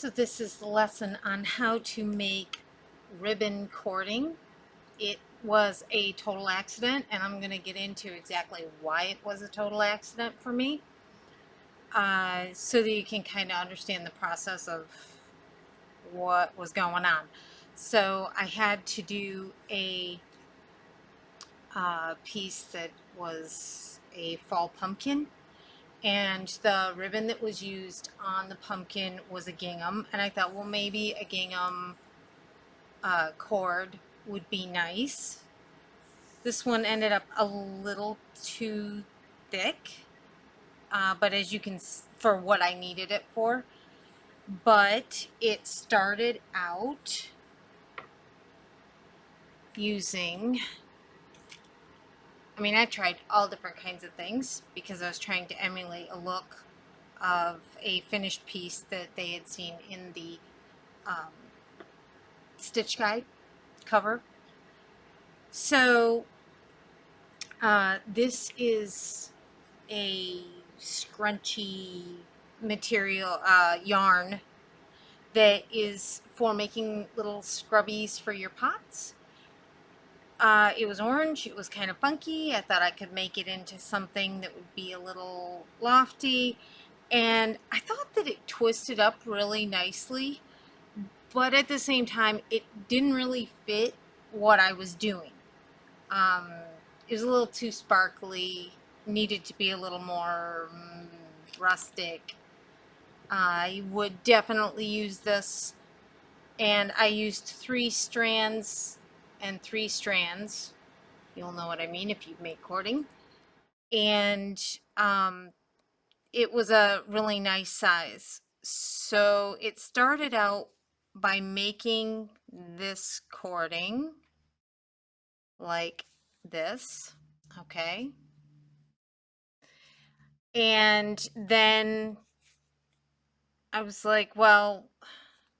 So this is the lesson on how to make ribbon cording. It was a total accident, and I'm going to get into exactly why it was a total accident for me, so that you can kind of understand the process of what was going on. So I had to do a piece that was a fall pumpkin, and the ribbon that was used on the pumpkin was a gingham, and I thought, well, maybe a gingham cord would be nice. This one ended up a little too thick, but as you can, for what I needed it for. But it started out using, I tried all different kinds of things because I was trying to emulate a look of a finished piece that they had seen in the um, Stitch Guide cover. So this is a scrunchy material, yarn that is for making little scrubbies for your pots. It was orange, it was kind of funky. I thought I could make it into something that would be a little lofty, and I thought that it twisted up really nicely, but at the same time, it didn't really fit what I was doing. Um, it was a little too sparkly, needed to be a little more rustic. I would definitely use this, and I used 3 strands and 3 strands. You'll know what I mean if you make cording. And it was a really nice size. So it started out by making this cording like this, okay? And then I was like, well,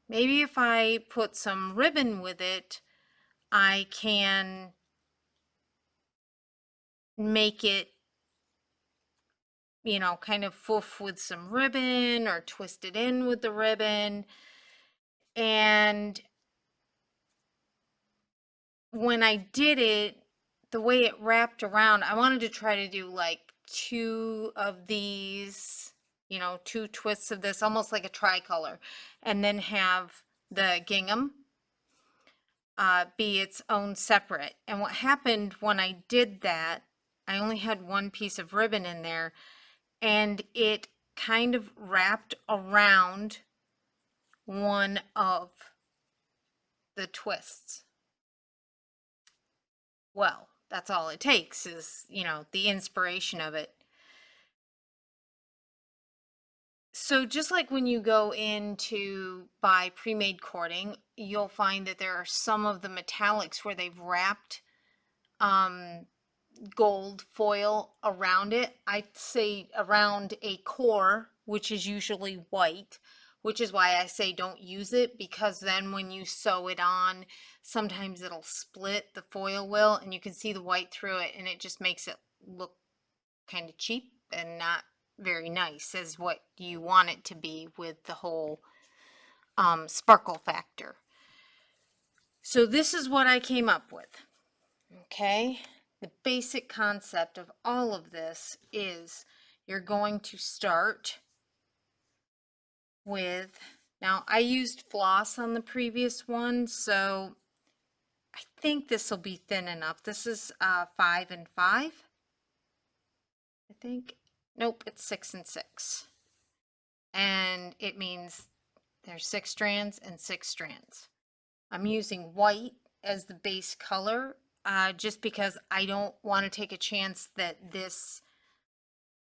maybe if I put some ribbon with it, I can make it, kind of foof with some ribbon or twist it in with the ribbon. And when I did it, the way it wrapped around, I wanted to try to do like 2 of these, 2 twists of this, almost like a tricolor, and then have the gingham be its own separate. And what happened when I did that, I only had one piece of ribbon in there, and it kind of wrapped around one of the twists. Well, that's all it takes is, the inspiration of it. So just like when you go in to buy pre-made cording, you'll find that there are some of the metallics where they've wrapped um, gold foil around it. I'd say around a core, which is usually white, which is why I say don't use it, because then when you sew it on, sometimes it'll split, the foil will, and you can see the white through it, and it just makes it look kind of cheap and not very nice as what you want it to be with the whole sparkle factor. So this is what I came up with. Okay, the basic concept of all of this is you're going to start with, now I used floss on the previous one, so I think this will be thin enough. This is 5 and 5, I think. Nope, it's 6 and 6. And it means there's 6 strands and 6 strands. I'm using white as the base color just because I don't want to take a chance that this,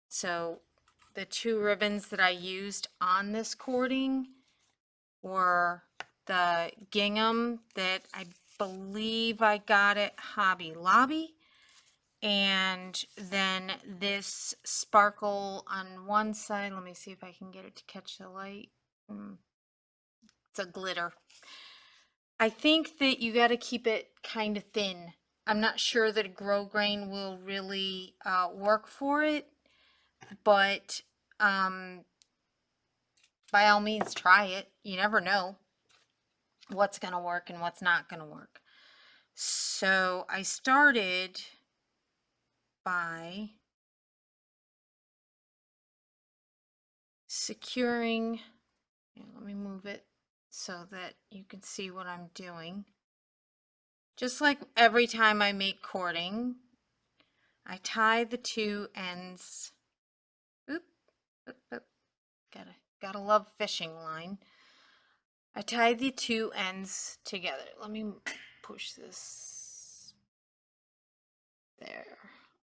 so the 2 ribbons that I used on this cording were the gingham that I believe I got at Hobby Lobby, and then this sparkle on one side. Let me see if I can get it to catch the light. It's a glitter. I think that you got to keep it kind of thin. I'm not sure that a grosgrain will really work for it, but by all means try it. You never know what's going to work and what's not going to work. So I started by securing, let me move it so that you can see what I'm doing. Just like every time I make cording, I tie the two ends. Oop, oop, oop. Gotta love fishing line. I tie the two ends together. Let me push this there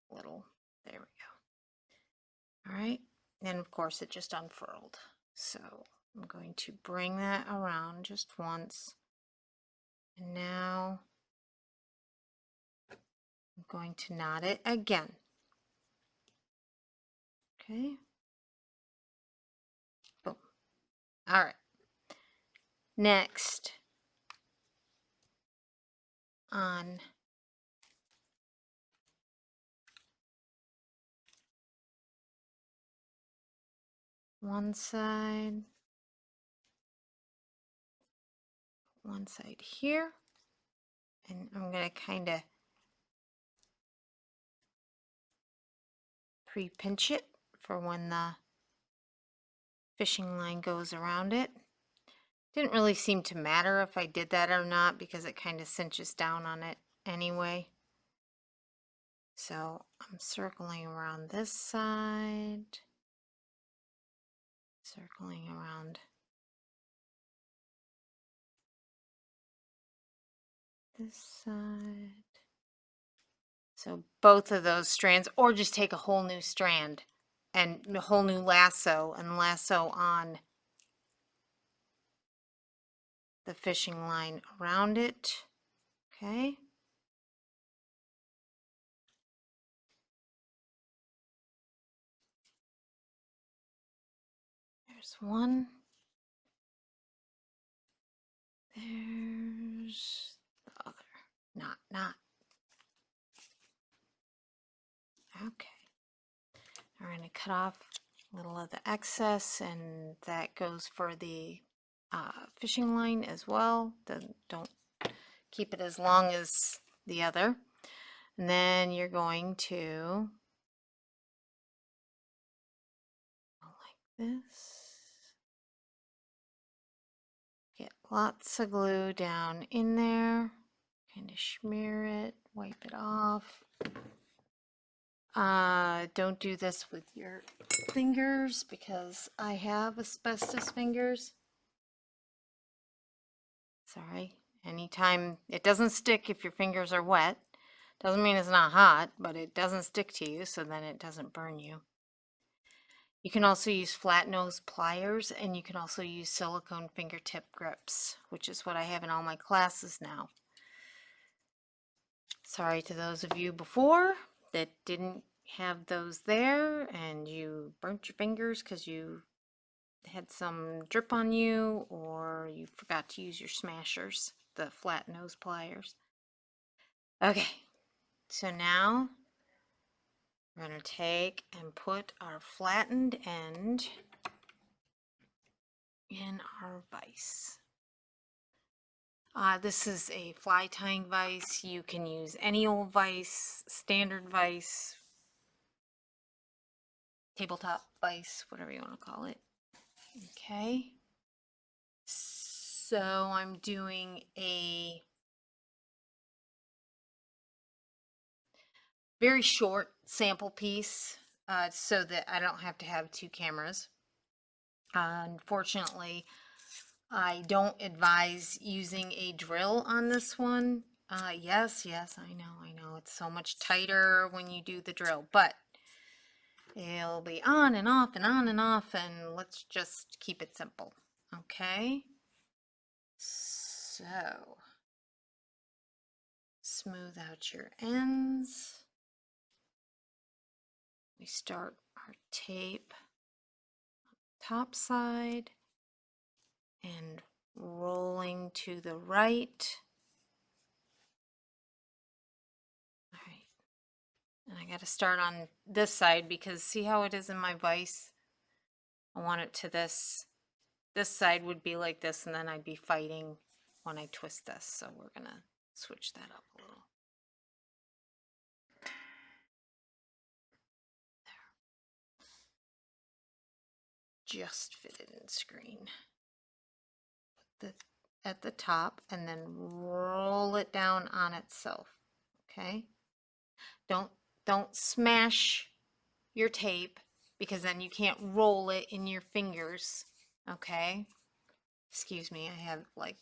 a little. There we go. All right. And of course it just unfurled. So I'm going to bring that around just once. And now I'm going to knot it again. Okay. Boom. All right. Next, on one side here, and I'm going to kind of pre-pinch it for when the fishing line goes around it. Didn't really seem to matter if I did that or not because it kind of cinches down on it anyway. So I'm circling around this side, circling around this side. So both of those strands, or just take a whole new strand and a whole new lasso and lasso on the fishing line around it. Okay. There's one. There's the other. Not. Okay. We're going to cut off a little of the excess, and that goes for the fishing line as well. Don't keep it as long as the other. And then you're going to go like this. Get lots of glue down in there. Kind of smear it, wipe it off. Don't do this with your fingers because I have asbestos fingers. Sorry. Anytime it doesn't stick if your fingers are wet. Doesn't mean it's not hot, but it doesn't stick to you, so then it doesn't burn you. You can also use flat nose pliers, and you can also use silicone fingertip grips, which is what I have in all my classes now. Sorry to those of you before that didn't have those there and you burnt your fingers because you had some drip on you or you forgot to use your smashers, the flat nose pliers. Okay, so now we're going to take and put our flattened end in our vise. This is a fly tying vise. You can use any old vise, standard vise, tabletop vise, whatever you want to call it. Okay. So I'm doing a very short sample piece so that I don't have to have two cameras. Unfortunately, I don't advise using a drill on this one. Yes, I know. It's so much tighter when you do the drill, but it'll be on and off and on and off, and let's just keep it simple. Okay. So, smooth out your ends. We start our tape top side and rolling to the right. All right. And I got to start on this side because see how it is in my vise? I want it to this This side would be like this, and then I'd be fighting when I twist this. So we're gonna switch that up a little. There. Just fit it in screen. At the top, and then roll it down on itself. Okay. Don't smash your tape, because then you can't roll it in your fingers. Okay. Excuse me, I have like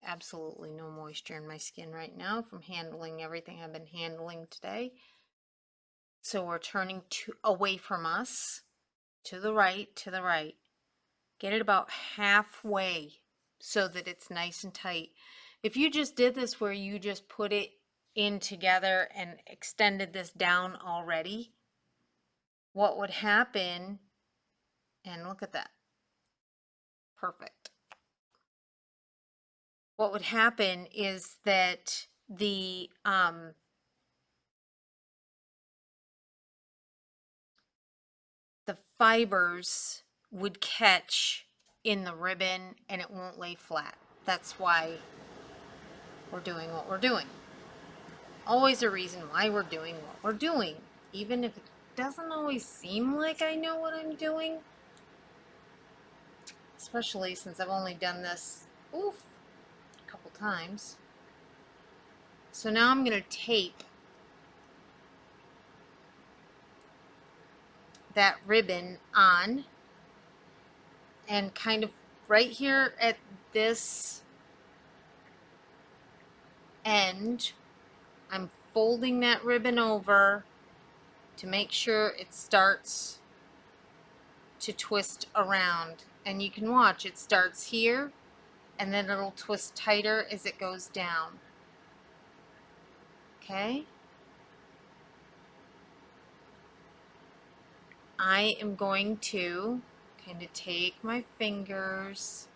absolutely no moisture in my skin right now from handling everything I've been handling today. So we're turning away from us, to the right, to the right. Get it about halfway so that it's nice and tight. If you just did this where you just put it in together and extended this down already, what would happen, and look at that, perfect. What would happen is that the fibers would catch in the ribbon and it won't lay flat. That's why we're doing what we're doing. Always a reason why we're doing what we're doing, even if it doesn't always seem like I know what I'm doing. Especially since I've only done this, a couple times. So now I'm going to tape that ribbon on, and kind of right here at this end, I'm folding that ribbon over to make sure it starts to twist around. And you can watch, it starts here and then it'll twist tighter as it goes down. Okay? I am going to kind of take my fingers,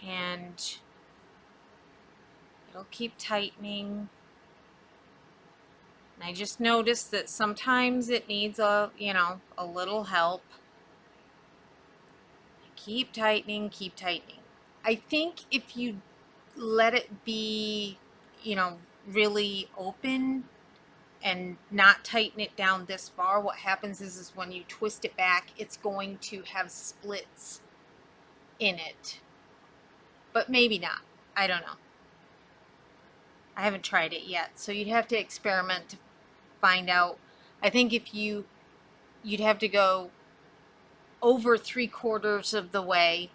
and it'll keep tightening. And I just noticed that sometimes it needs a little help. Keep tightening, keep tightening. I think if you let it be, really open and not tighten it down this far, what happens is when you twist it back, it's going to have splits in it. But maybe not. I don't know. I haven't tried it yet. So you'd have to experiment to find out. I think if you'd have to go over 3/4 of the way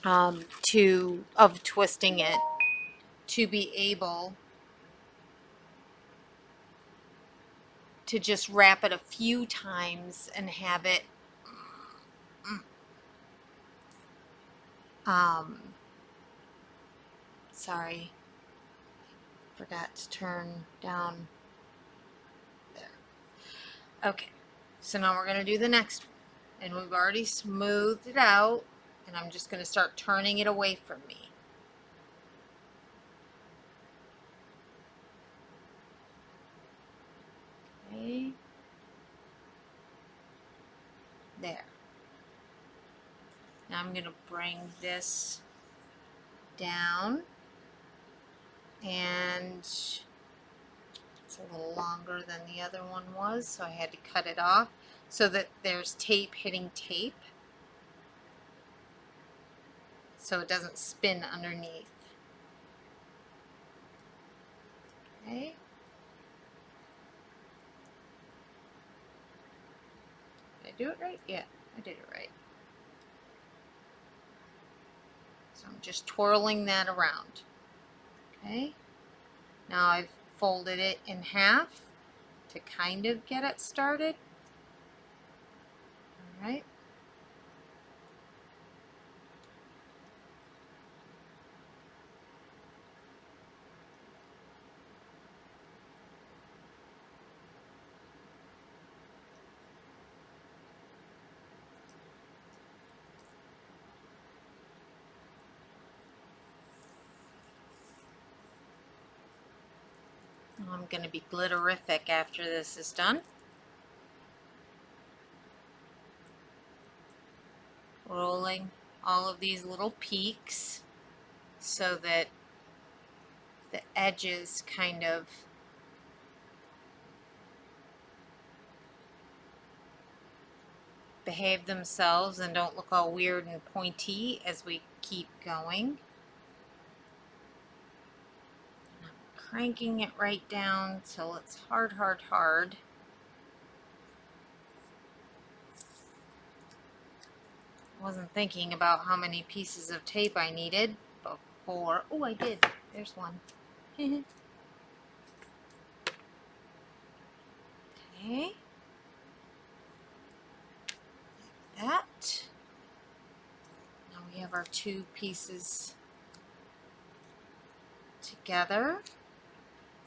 of twisting it to be able to just wrap it a few times and have it sorry, forgot to turn down there. Okay, so now we're going to do the next one, and we've already smoothed it out, and I'm just going to start turning it away from me. Okay, there. Now I'm going to bring this down, and it's a little longer than the other one was, so I had to cut it off so that there's tape hitting tape, so it doesn't spin underneath. Okay. Did I do it right? Yeah, I did it right. So I'm just twirling that around. Okay. Now I've folded it in half to kind of get it started. All right. I'm going to be glitterific after this is done. rolling all of these little peaks so that the edges kind of behave themselves and don't look all weird and pointy as we keep going. And I'm cranking it right down till it's hard, hard, hard. Wasn't thinking about how many pieces of tape I needed before. Oh, I did. There's one. Okay. That. Now we have our two pieces together.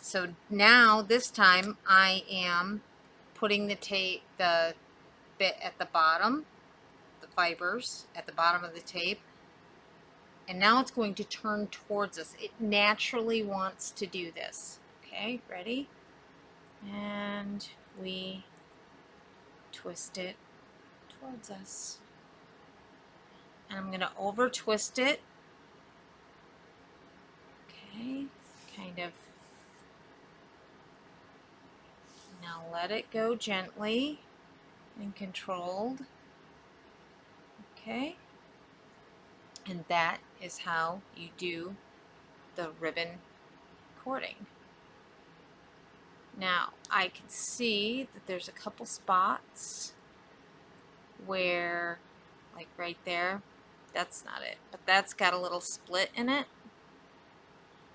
So now this time I am putting the tape, the bit at the bottom, the fibers at the bottom of the tape, and now it's going to turn towards us. It naturally wants to do this. Okay, ready? And we twist it towards us. And I'm going to over twist it. Okay, kind of. Now let it go gently and controlled. Okay. And that is how you do the ribbon cording. Now I can see that there's a couple spots where, like right there, that's not it, but that's got a little split in it.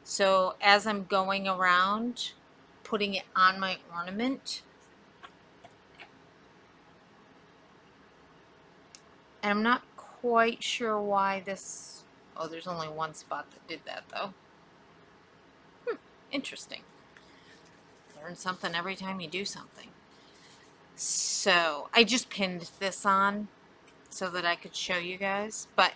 So as I'm going around putting it on my ornament, and I'm not quite sure why this, oh, there's only one spot that did that though. Interesting. Learn something every time you do something. So I just pinned this on so that I could show you guys, but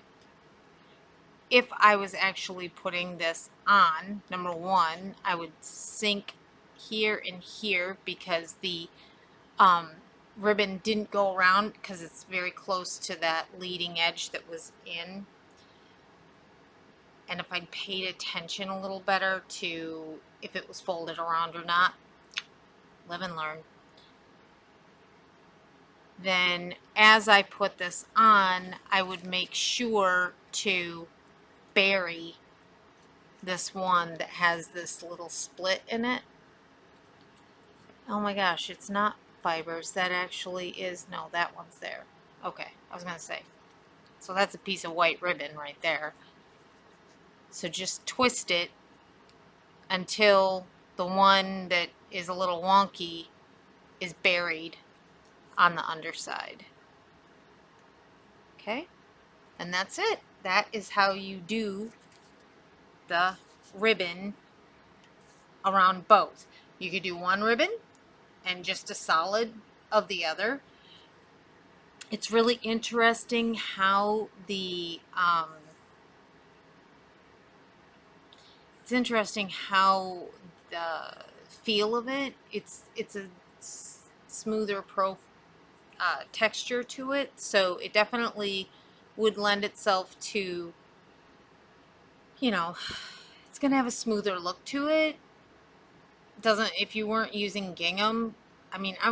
if I was actually putting this on, number one, I would sink here and here because the ribbon didn't go around because it's very close to that leading edge that was in. And if I'd paid attention a little better to if it was folded around or not, live and learn. Then as I put this on, I would make sure to bury this one that has this little split in it. Oh my gosh, it's not fibers. That actually is, no, that one's there. Okay, I was going to say. So that's a piece of white ribbon right there. So just twist it until the one that is a little wonky is buried on the underside. Okay, and that's it. That is how you do the ribbon around both. You could do one ribbon and just a solid of the other. It's really interesting how the feel of it. It's a smoother texture to it, so it definitely would lend itself to, you know, it's gonna have a smoother look to it. Doesn't, if you weren't using gingham, I mean, I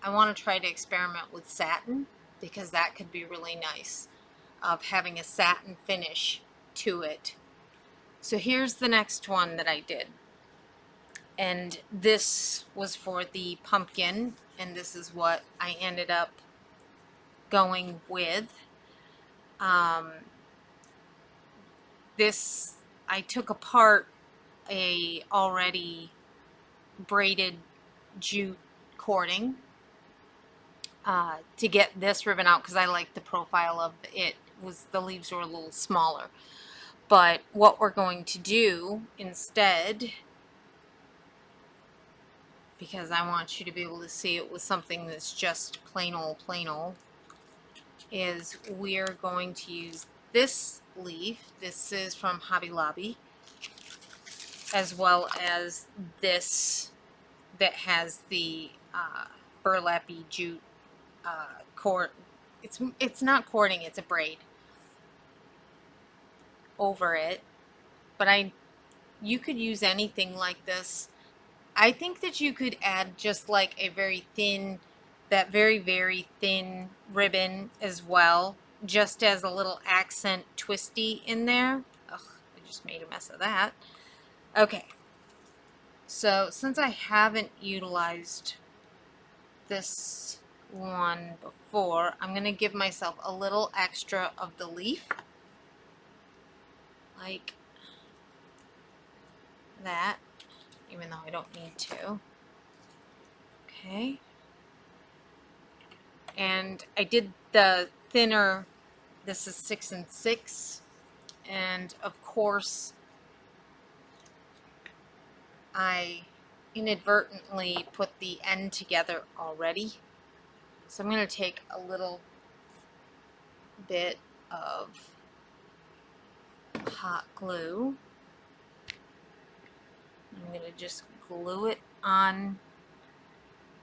want to try to experiment with satin because that could be really nice, of having a satin finish to it. So here's the next one that I did, and this was for the pumpkin, and this is what I ended up going with. This, I took apart a already braided jute cording to get this ribbon out because I liked the profile of it. The leaves were a little smaller. But what we're going to do instead, because I want you to be able to see it with something that's just plain old, is we're going to use this leaf. This is from Hobby Lobby, as well as this that has the burlappy jute cord it's not cording, it's a braid over it. But you could use anything like this. I think that you could add just like a very thin, that very, very thin ribbon as well, just as a little accent twisty in there. Ugh, I just made a mess of that. Okay, so since I haven't utilized this one before, I'm going to give myself a little extra of the leaf, like that, even though I don't need to. Okay. And I did the thinner, this is 6 and 6, and of course I inadvertently put the end together already. So I'm going to take a little bit of hot glue. I'm going to just glue it on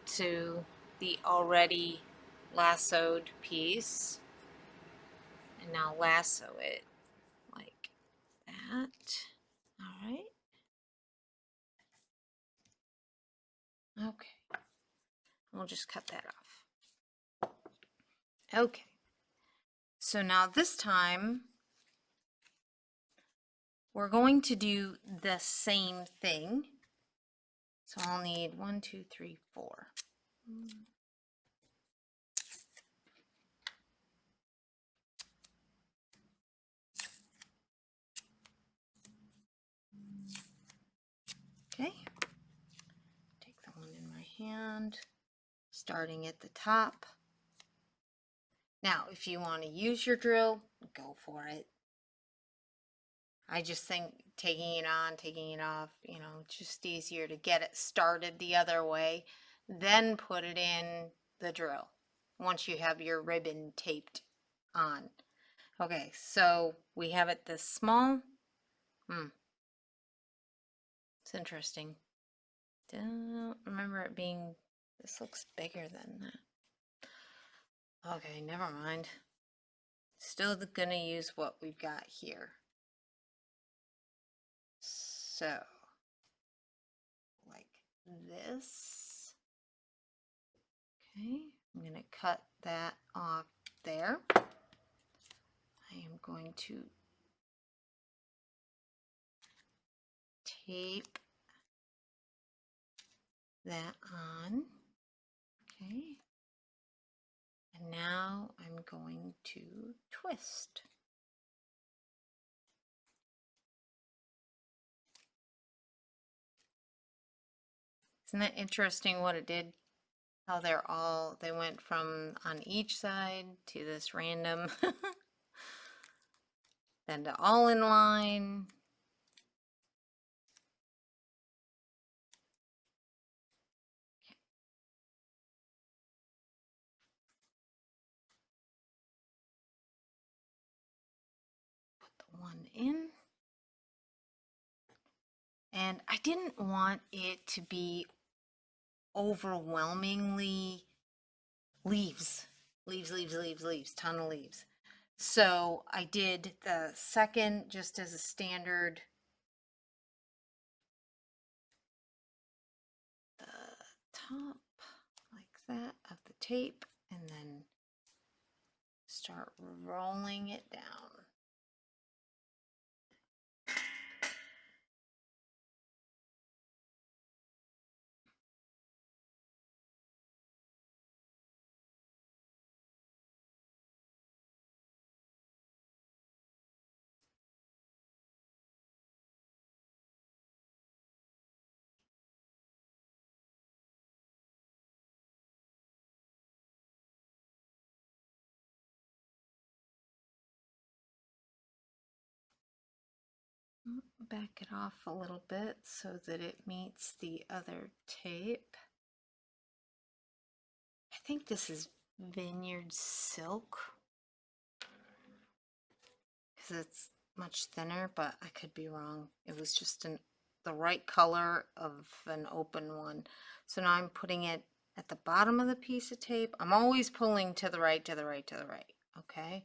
to the already lassoed piece, and now lasso it like that. All right. Okay. We'll just cut that off. Okay. So now this time we're going to do the same thing. So I'll need 1, 2, 3, 4. Okay. Take the one in my hand, starting at the top. Now, if you want to use your drill, go for it. I just think taking it on, taking it off, it's just easier to get it started the other way, then put it in the drill once you have your ribbon taped on. Okay, so we have it this small. It's interesting. Don't remember it being, this looks bigger than that. Okay, never mind. Still gonna use what we've got here. So, like this. Okay, I'm gonna cut that off there. I am going to tape that on. Okay. And now I'm going to twist. Isn't that interesting what it did? How they went from on each side to this random, then to all in line. Put the one in. And I didn't want it to be overwhelmingly leaves, ton of leaves. So I did the second just as a standard, the top like that of the tape, and then start rolling it down. Back it off a little bit so that it meets the other tape. I think this is Vineyard Silk because it's much thinner, but I could be wrong. It was just the right color of an open one. So now I'm putting it at the bottom of the piece of tape. I'm always pulling to the right, to the right, to the right, okay?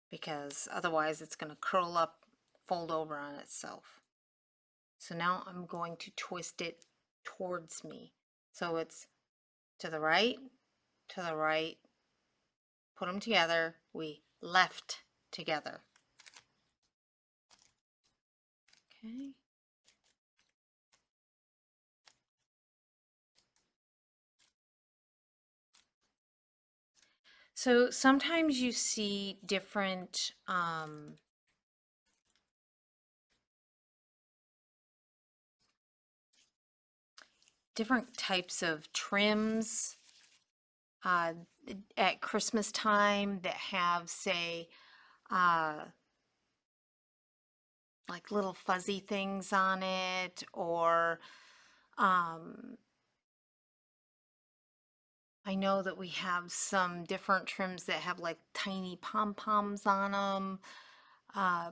Because otherwise it's going to curl up, fold over on itself. So now I'm going to twist it towards me. So it's to the right, put them together, we left together. Okay. So sometimes you see different different types of trims uh, at Christmas time that have, say, uh, like little fuzzy things on it, or I know that we have some different trims that have like tiny pom-poms on them.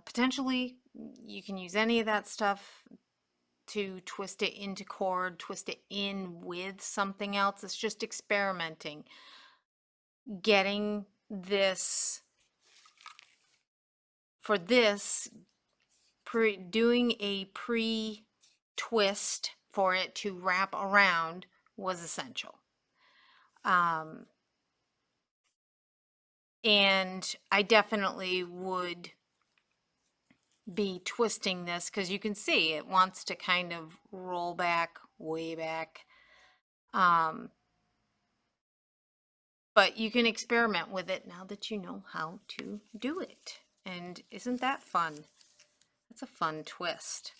Potentially, you can use any of that stuff to twist it into cord, twist it in with something else. It's just experimenting. Getting this, for this, doing a pre-twist for it to wrap around was essential. And I definitely would be twisting this because you can see it wants to kind of roll back, way back. But you can experiment with it now that you know how to do it. And isn't that fun? That's a fun twist.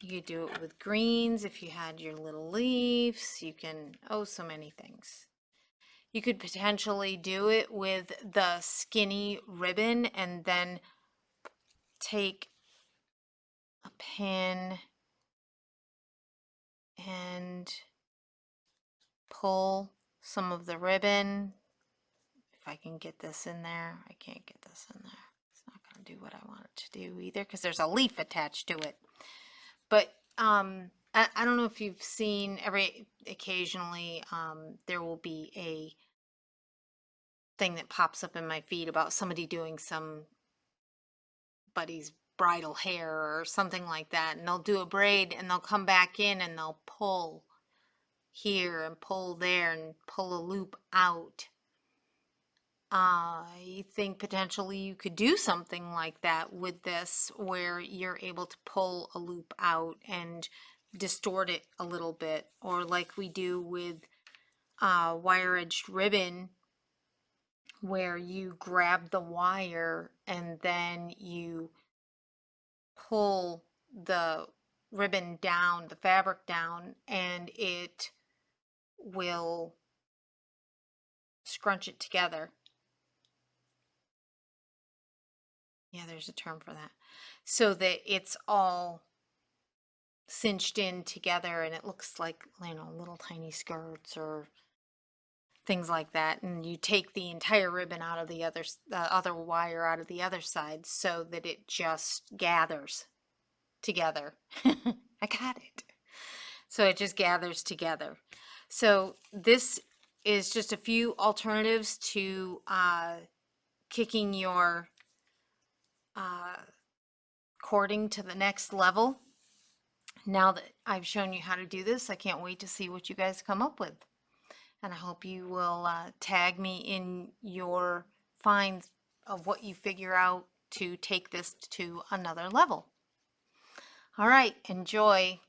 You could do it with greens if you had your little leaves. You can, oh, so many things. You could potentially do it with the skinny ribbon and then take a pin and pull some of the ribbon. If I can get this in there, I can't get this in there. It's not going to do what I want it to do either because there's a leaf attached to it. But I don't know if you've seen occasionally there will be a thing that pops up in my feed about somebody doing somebody's bridal hair or something like that, and they'll do a braid and they'll come back in and they'll pull here and pull there and pull a loop out. I think potentially you could do something like that with this where you're able to pull a loop out and distort it a little bit, or like we do with wire edged ribbon where you grab the wire and then you pull the ribbon down, the fabric down, and it will scrunch it together. Yeah, there's a term for that. So that it's all cinched in together and it looks like, you know, little tiny skirts or things like that. And you take the entire ribbon out of the other wire out of the other side so that it just gathers together. I got it. So it just gathers together. So this is just a few alternatives to kicking your cording to the next level. Now that I've shown you how to do this, I can't wait to see what you guys come up with. And I hope you will tag me in your finds of what you figure out to take this to another level. All right, enjoy.